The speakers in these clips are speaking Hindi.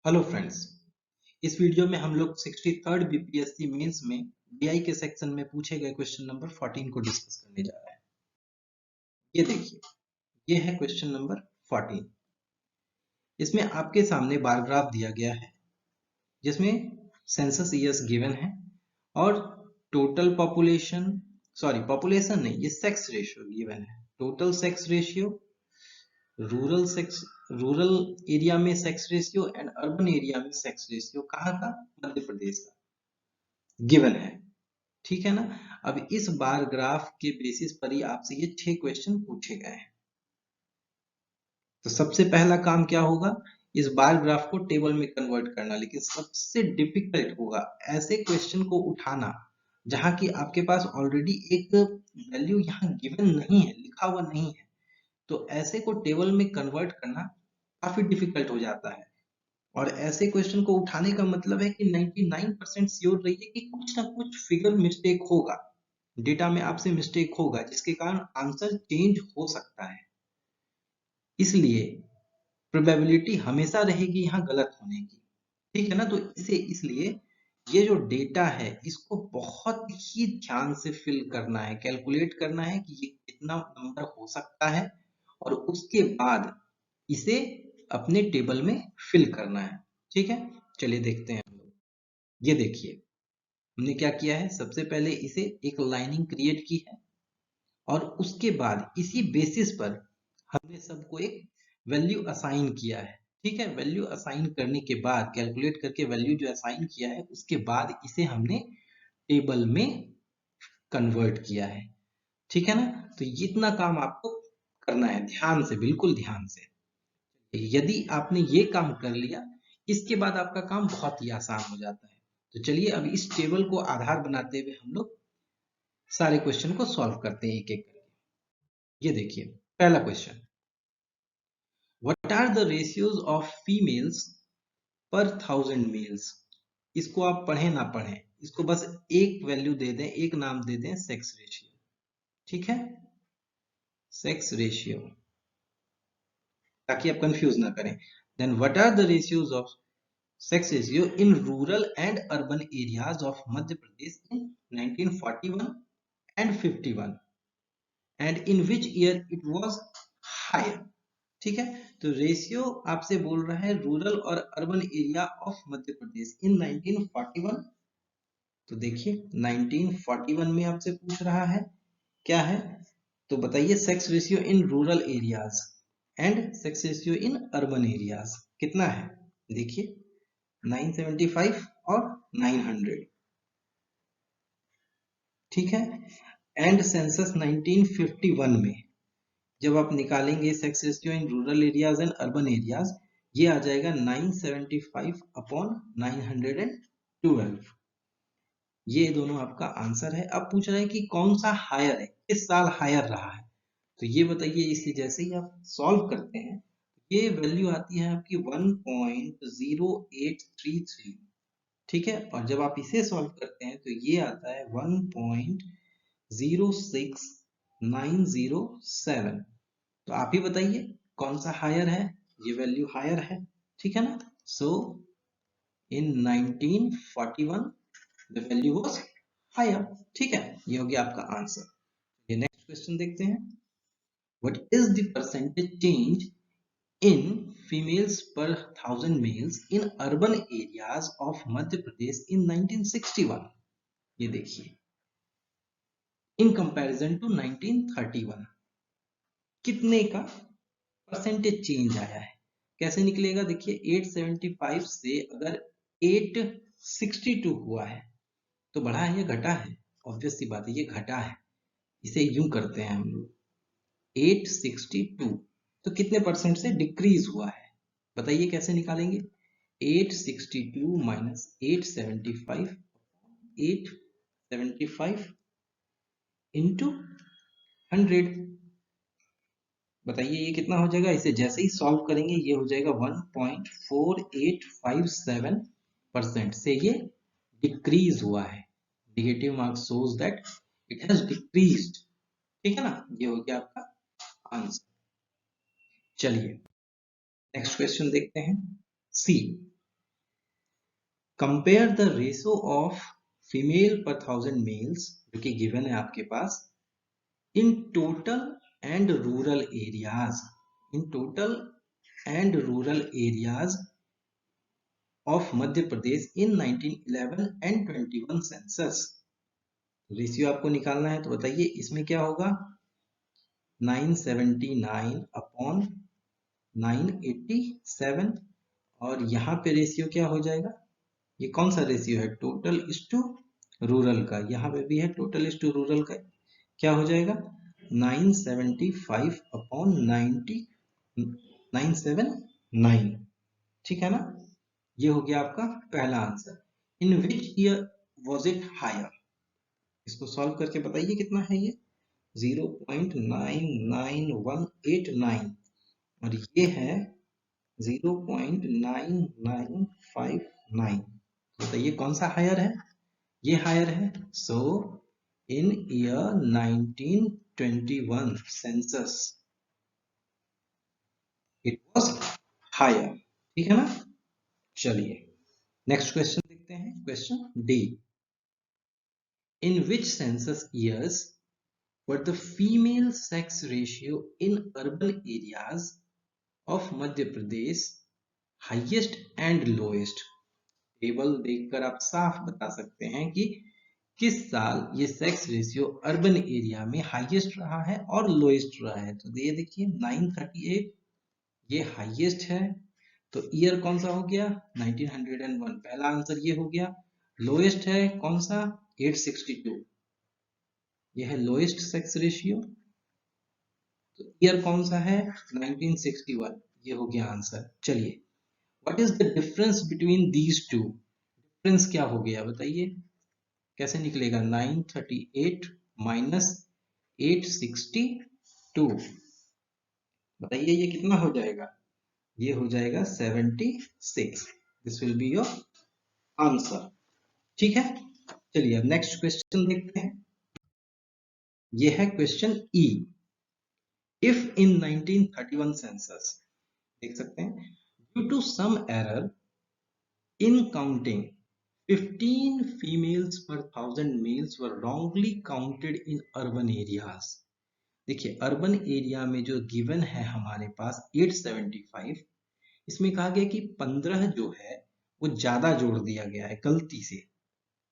हेलो फ्रेंड्स, इस वीडियो में हम लोग 63rd बीपीएससी मेंस में डीआई के सेक्शन में पूछे गए क्वेश्चन नंबर 14 को डिस्कस करने जा रहे हैं। ये देखिए, ये है क्वेश्चन नंबर 14। इसमें आपके सामने बार ग्राफ दिया गया है जिसमें सेंसस ईयर्स गिवन है और टोटल पॉपुलेशन पॉपुलेशन नहीं, ये सेक्स रेशियो गिवन है। Total sex ratio, rural area में sex ratio and urban area में सेक्स रेशियो कहाँ का? मध्य प्रदेश का गिवन है। ठीक है ना। अब इस बार ग्राफ के बेसिस पर ही आपसे ये 6 क्वेश्चन पूछे गए हैं। तो सबसे पहला काम क्या होगा? इस बार ग्राफ को टेबल में कन्वर्ट करना। लेकिन सबसे डिफिकल्ट होगा ऐसे क्वेश्चन को उठाना जहां की आपके पास ऑलरेडी एक वैल्यू यहाँ गिवन नहीं है, लिखा हुआ नहीं है। तो ऐसे को टेबल में कन्वर्ट करना काफी डिफिकल्ट हो जाता है। और ऐसे क्वेश्चन को उठाने का मतलब है कि 99% श्योर रहिए कि कुछ ना कुछ फिगर मिस्टेक होगा, डेटा में आपसे मिस्टेक होगा, जिसके कारण आंसर चेंज हो सकता है। इसलिए प्रोबेबिलिटी हमेशा रहेगी यहाँ गलत होने की। ठीक है ना। तो इसे इसलिए ये जो डेटा है इसको बहुत ही ध्यान से फिल करना है, कैलकुलेट करना है कि ये कितना नंबर हो सकता है और उसके बाद इसे अपने टेबल में फिल करना है। ठीक है, चलिए देखते हैं हम लोग। ये देखिए, हमने क्या किया है, सबसे पहले इसे एक लाइनिंग क्रिएट की है और उसके बाद इसी बेसिस पर हमने सबको एक वैल्यू असाइन किया है। ठीक है, वैल्यू असाइन करने के बाद कैलकुलेट करके वैल्यू जो असाइन किया है उसके बाद इसे हमने टेबल में कन्वर्ट किया है। ठीक है ना। तो इतना काम आपको करना है ध्यान से, बिल्कुल ध्यान से। यदि आपने ये काम कर लिया, इसके बाद आपका काम बहुत ही आसान हो जाता है। तो चलिए अब इस टेबल को आधार बनाते हुए हम लोग सारे क्वेश्चन को सॉल्व करते हैं एक एक करके। ये देखिए, पहला question, what are the ratios of females per 1000 mails. इसको आप पढ़े ना पढ़े, इसको बस एक वैल्यू दे दें, एक नाम दे दें, सेक्स रेशियो। ठीक है, सेक्स रेशियो, ताकि आप कंफ्यूज ना करें। Then what are the ratios of sex ratio in rural and urban areas of Madhya Pradesh in 1941 and 51 and in which year it was higher। ठीक है, तो रेशियो आपसे बोल रहा है रूरल और urban area of Madhya Pradesh इन 1941। तो देखिए 1941 में आपसे पूछ रहा है क्या है, तो बताइए sex ratio in rural areas and sex ratio in urban areas कितना है। देखिए 975 और 900। ठीक है, एंड सेंसस 1951 में जब आप निकालेंगे sex ratio in rural areas and urban areas, ये आ जाएगा 975 अपॉन 912। ये दोनों आपका आंसर है। अब पूछ रहे हैं कि कौन सा हायर है, किस साल हायर रहा है। तो ये बताइए, इसे जैसे ही आप सॉल्व करते हैं ये वैल्यू आती है आपकी 1.0833। ठीक है, और जब आप इसे सॉल्व करते हैं तो ये आता है 1.06907। तो आप ही बताइए कौन सा हायर है, ये वैल्यू हायर है। ठीक है ना। सो इन 1941 द वैल्यू वाज हायर। ठीक है, ये हो गया आपका आंसर। ये नेक्स्ट क्वेश्चन देखते हैं, what is the percentage change in females per 1000 males in urban areas of Madhya Pradesh in 1961। ये देखिए, in comparison to 1931 कितने का परसेंटेज चेंज आया है, कैसे निकलेगा। देखिए 875 से अगर 862 हुआ है तो बढ़ा है या घटा है, ऑब्वियस सी बात है ये घटा है। इसे यूं करते हैं हम लोग 862 तो कितने परसेंट से डिक्रीज हुआ है, बताइए कैसे निकालेंगे। 862 माइनस 875, 875 इंटू 100। बताइए ये कितना हो जाएगा। इसे जैसे ही सॉल्व करेंगे ये हो जाएगा 1.4857% से ये डिक्रीज हुआ है। Negative mark shows that it has decreased. ठीक है ना, ये हो गया आपका आंसर। चलिए नेक्स्ट क्वेश्चन देखते हैं, C. Compare the ratio of female per 1000 males, जो कि गिवन है आपके पास, in total and rural areas, in total and rural areas of Madhya Pradesh in 1911 and 21 census. Ratio आपको निकालना है, तो बताइए इसमें क्या होगा, 979 अपॉन 987, और यहाँ पे रेशियो क्या हो जाएगा, ये कौन सा रेशियो है, टोटल इज टू रूरल का, यहाँ पे भी है टोटल इज टू रूरल का, क्या हो जाएगा 975 अपॉन 979, ठीक है ना। ये हो गया आपका पहला answer. In which year was it higher, इसको सॉल्व करके बताइए कितना है ये, 0.99189, और ये है 0.9959, बताइए कौन सा हायर है, ये हायर है। So in year 1921 census it was higher, ठीक है ना। चलिए नेक्स्ट क्वेश्चन देखते हैं, question D. In which census years were the female sex ratio in urban areas of Madhya Pradesh highest and lowest. Table देखकर आप साफ बता सकते हैं कि किस साल ये सेक्स रेशियो अर्बन एरिया में हाईएस्ट रहा है और लोएस्ट रहा है। तो ये देखिए 938 ये हाईएस्ट है, तो ईयर कौन सा हो गया 1901, पहला आंसर ये हो गया। लोएस्ट है कौन सा 862, ये है लोएस्ट सेक्स रेशियो, तो ईयर कौन सा है 1961, ये हो गया आंसर। चलिए what is the difference between these two, difference क्या हो गया बताइए, कैसे निकलेगा 938 माइनस 862, बताइए ये कितना हो जाएगा, ये हो जाएगा 76, this will be your answer, ठीक है। चलिए अब नेक्स्ट क्वेश्चन देखते हैं, ये है question E. If in 1931 census, देख सकते हैं, due to some error in counting 15 females per 1000 males were wrongly counted in urban areas। देखिए अर्बन एरिया में जो गिवन है हमारे पास 875, इसमें कहा गया कि 15 जो है वो ज्यादा जोड़ दिया गया है गलती से,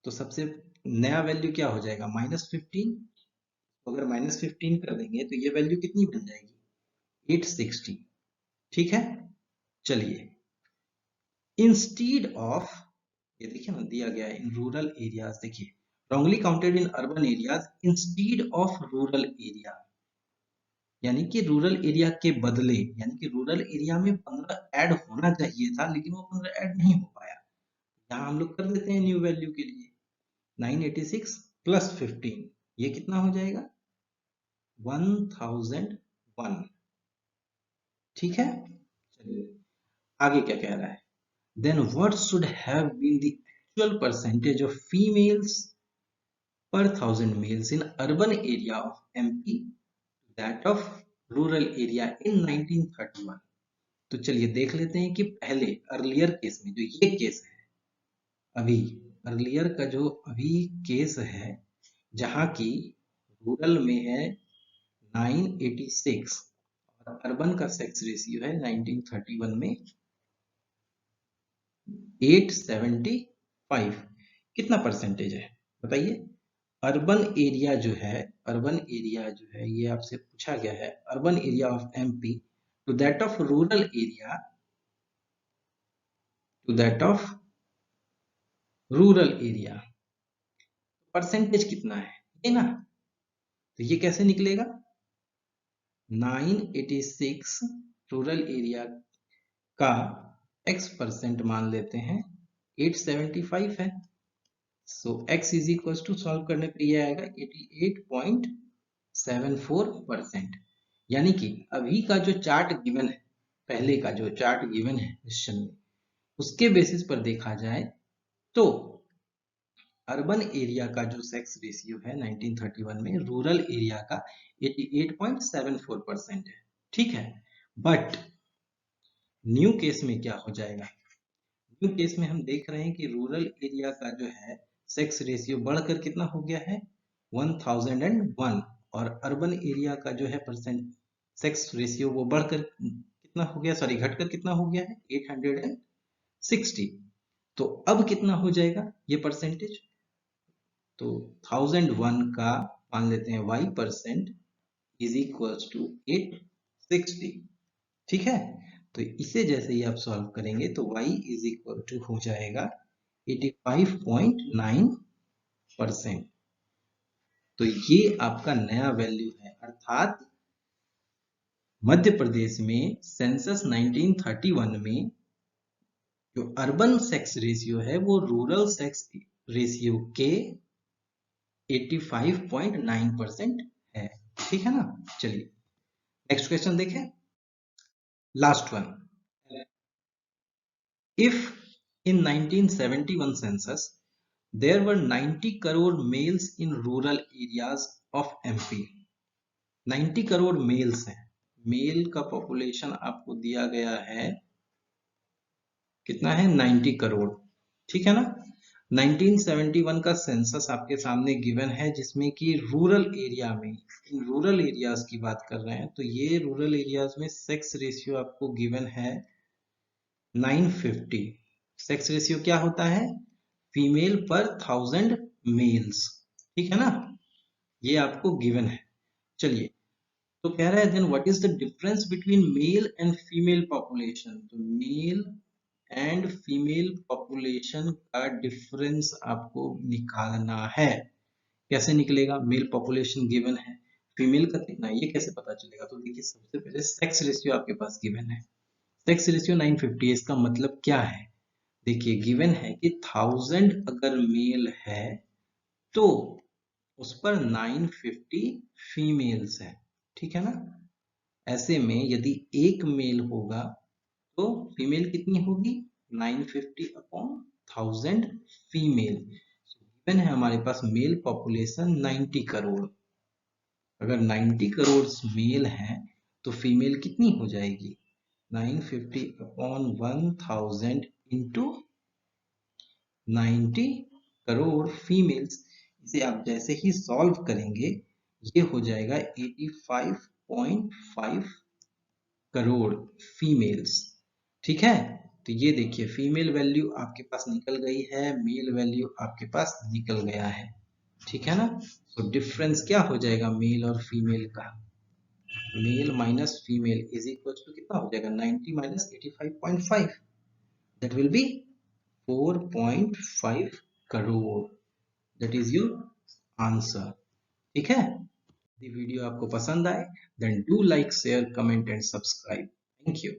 तो सबसे नया वैल्यू क्या हो जाएगा -15, अगर -15 कर देंगे तो ये वैल्यू कितनी बन जाएगी 860, ठीक है। चलिए इंस्टीड ऑफ, ये देखिए ना दिया गया है इन रूरल एरियाज, देखिए wrongly counted in urban areas instead of rural area, यानी कि रूरल एरिया के बदले, यानी कि रूरल एरिया में 15 ऐड होना चाहिए था लेकिन वो 15 ऐड नहीं हो पाया, यहाँ हम लोग कर देते हैं न्यू वैल्यू के लिए 986 प्लस 15, ये कितना हो जाएगा 1001, ठीक है। चलिए आगे क्या कह रहा है, then what should have been the actual percentage of females per 1000 males in urban area of MP that of rural area in 1931। तो चलिए देख लेते हैं कि पहले अर्लियर केस में जो ये केस है, अभी अर्लियर का जो अभी केस है जहां की रूरल में है 986 और अर्बन का सेक्स रेशियो है 1931 में 875, कितना परसेंटेज है बताइए। अर्बन एरिया जो है, अर्बन एरिया जो है ये आपसे पूछा गया है, urban area of MP to that of rural area, to that of rural area, percentage कितना है ये ना, तो ये कैसे निकलेगा 986 रूरल एरिया का x% मान लेते हैं 875 है, so x is equal to solve करने पे ये आएगा 88.74%, यानी कि अभी का जो चार्ट गिवन है, पहले का जो चार्ट गिवन है क्वेश्चन में, उसके बेसिस पर देखा जाए तो अर्बन एरिया का जो सेक्स रेशियो है 1931 में रूरल एरिया का 88.74% है, ठीक है। बट न्यू केस में क्या हो जाएगा, न्यू केस में हम देख रहे हैं कि रूरल एरिया का जो है सेक्स रेशियो बढ़कर कितना हो गया है 1001, और अर्बन एरिया का जो है परसेंट सेक्स रेशियो वो बढ़कर कितना हो गया, सॉरी घटकर कितना हो गया है 860। तो अब कितना हो जाएगा ये परसेंटेज, तो 1001 का मान लेते हैं y% इज इक्वल टू 860। ठीक है, तो इसे जैसे ही आप सॉल्व करेंगे तो y इज इक्वल टू हो जाएगा 85.9%। तो ये आपका नया वैल्यू है, अर्थात मध्य प्रदेश में सेंसस 1931 में जो अर्बन सेक्स रेशियो है वो रूरल सेक्स रेशियो के 85.9% है। ठीक है ना, चलिए नेक्स्ट क्वेश्चन देखें, last one. If in 1971 census there were 90 crore males in rural areas of MP, 90 crore males हैं, मेल का पॉपुलेशन आपको दिया गया है कितना है 90 करोड़, ठीक है ना। 1971 का सेंसस आपके सामने गिवन है जिसमें कि रूरल एरिया में, इन रूरल एरियाज की बात कर रहे हैं, तो ये रूरल एरियाज में सेक्स रेशियो आपको गिवन है 950। सेक्स रेशियो क्या होता है, फीमेल पर 1000 मेल्स, ठीक है ना, ये आपको गिवन है। चलिए, तो कह रहा है then what is the difference between male and female population, तो मेल एंड फीमेल पॉपुलेशन का डिफरेंस आपको निकालना है। कैसे निकलेगा, मेल पॉपुलेशन गिवन है, फीमेल का कितना है ये कैसे पता चलेगा, तो देखिए सबसे पहले सेक्स रेशियो आपके पास गिवन है, सेक्स रेशियो 950 है, इसका मतलब क्या है, देखिए गिवन है कि 1000 अगर मेल है तो उस पर 950 फीमेल्स है, ठीक है ना। ऐसे में यदि एक मेल होगा तो फीमेल कितनी होगी 950 अपॉन 1000 फीमेल। गिवन है हमारे पास मेल पॉपुलेशन 90 करोड़, अगर 90 करोड़ मेल हैं तो फीमेल कितनी हो जाएगी 950 अपॉन 1000 इंटू 90 करोड़ फीमेल्स। इसे आप जैसे ही सॉल्व करेंगे ये हो जाएगा 85.5 करोड़ फीमेल्स, ठीक है। तो ये देखिए फीमेल वैल्यू आपके पास निकल गई है, मेल वैल्यू आपके पास निकल गया है, ठीक है ना। तो डिफरेंस क्या हो जाएगा मेल और फीमेल का, male minus female is equal to कितना हो जाएगा 90 minus 85.5, that will be 4.5 crore, that is your answer, ठीक है। यदि वीडियो आपको पसंद आए then do like share comment and subscribe, thank you.